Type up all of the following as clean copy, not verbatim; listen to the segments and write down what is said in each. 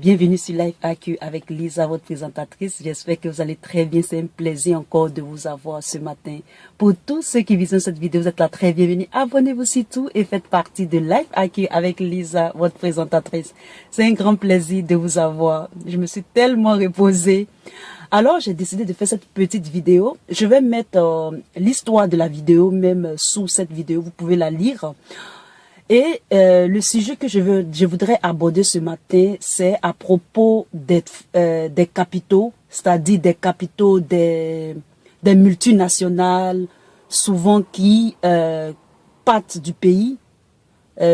Bienvenue sur Life AQ avec Lisa, votre présentatrice. J'espère que vous allez très bien. C'est un plaisir encore de vous avoir ce matin. Pour tous ceux qui visionnent cette vidéo, vous êtes là très bienvenue. Abonnez-vous surtout et faites partie de Life AQ avec Lisa, votre présentatrice. C'est un grand plaisir de vous avoir. Je me suis tellement reposée. Alors, j'ai décidé de faire cette petite vidéo. Je vais mettre l'histoire de la vidéo même sous cette vidéo. Vous pouvez la lire. Et le sujet que je voudrais aborder ce matin, c'est à propos des capitaux, c'est-à-dire des capitaux des multinationales, souvent qui partent du pays,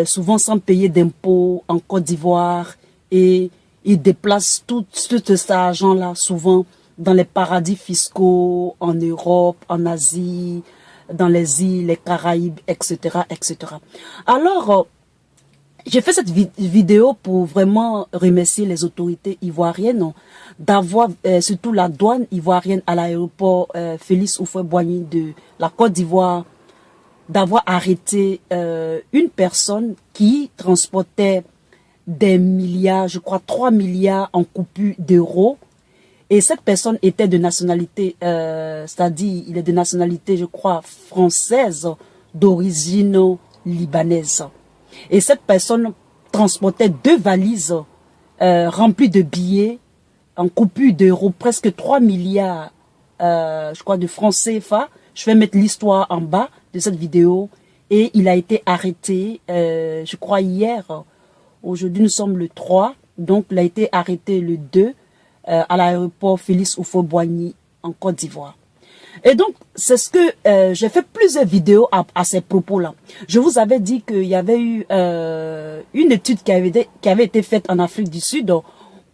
souvent sans payer d'impôts en Côte d'Ivoire, et ils déplacent tout cet argent-là, souvent dans les paradis fiscaux, en Europe, en Asie, dans les îles, les Caraïbes, etc., etc. Alors, j'ai fait cette vidéo pour vraiment remercier les autorités ivoiriennes d'avoir, surtout la douane ivoirienne à l'aéroport Félix Houphouët-Boigny de la Côte d'Ivoire, d'avoir arrêté une personne qui transportait des milliards, je crois 3 milliards en coupures d'euros. Et cette personne était de nationalité, c'est-à-dire il est de nationalité, je crois, française, d'origine libanaise. Et cette personne transportait 2 valises remplies de billets en coupure d'euros, presque 3 milliards, je crois, de francs CFA. Je vais mettre l'histoire en bas de cette vidéo. Et il a été arrêté, je crois, hier. Aujourd'hui, nous sommes le 3. Donc, il a été arrêté le 2. À l'aéroport Félix Houphouët-Boigny en Côte d'Ivoire. Et donc, c'est ce que j'ai fait plusieurs vidéos à ces propos-là. Je vous avais dit qu'il y avait eu une étude qui avait été faite en Afrique du Sud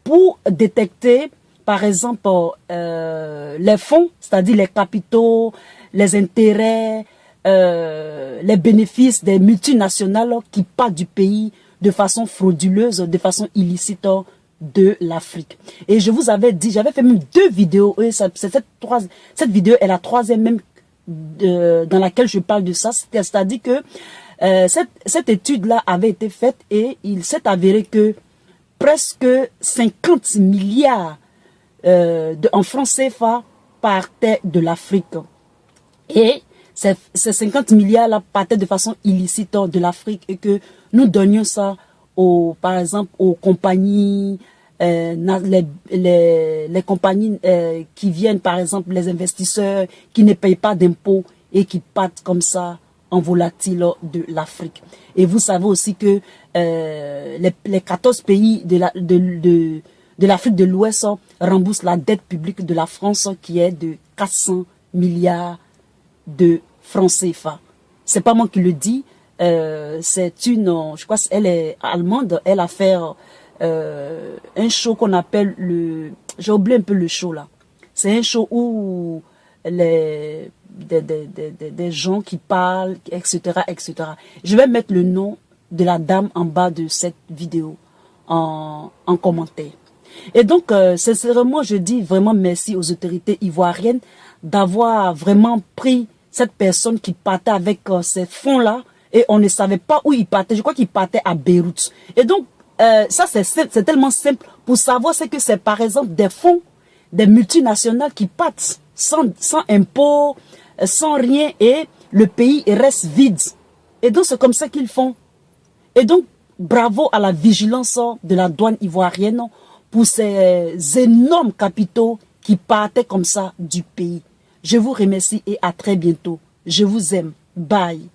pour détecter, par exemple, les fonds, c'est-à-dire les capitaux, les intérêts, les bénéfices des multinationales qui partent du pays de façon frauduleuse, de façon illicite, de l'Afrique. Et je vous avais dit, j'avais fait même 2 vidéos, et cette vidéo est la 3e même dans laquelle je parle de ça, c'est-à-dire que cette étude-là avait été faite et il s'est avéré que presque 50 milliards en francs CFA partaient de l'Afrique. Et ces 50 milliards-là partaient de façon illicite de l'Afrique et que nous donnions ça par exemple, aux compagnies, les compagnies qui viennent, par exemple, les investisseurs qui ne payent pas d'impôts et qui partent comme ça en volatile de l'Afrique. Et vous savez aussi que les 14 pays de l'Afrique de l'Ouest remboursent la dette publique de la France qui est de 400 milliards de francs CFA. C'est pas moi qui le dis. C'est une, je crois qu'elle est allemande, elle a fait un show qu'on appelle j'ai oublié un peu le show là. C'est un show où des gens qui parlent, etc., etc. Je vais mettre le nom de la dame en bas de cette vidéo en commentaire. Et donc, sincèrement, je dis vraiment merci aux autorités ivoiriennes d'avoir vraiment pris cette personne qui partait avec ces fonds-là. Et on ne savait pas où il partait. Je crois qu'il partait à Beyrouth. Et donc, ça, c'est tellement simple. Pour savoir, c'est que c'est par exemple des fonds, des multinationales qui partent sans impôts, sans rien. Et le pays reste vide. Et donc, c'est comme ça qu'ils font. Et donc, bravo à la vigilance de la douane ivoirienne pour ces énormes capitaux qui partaient comme ça du pays. Je vous remercie et à très bientôt. Je vous aime. Bye.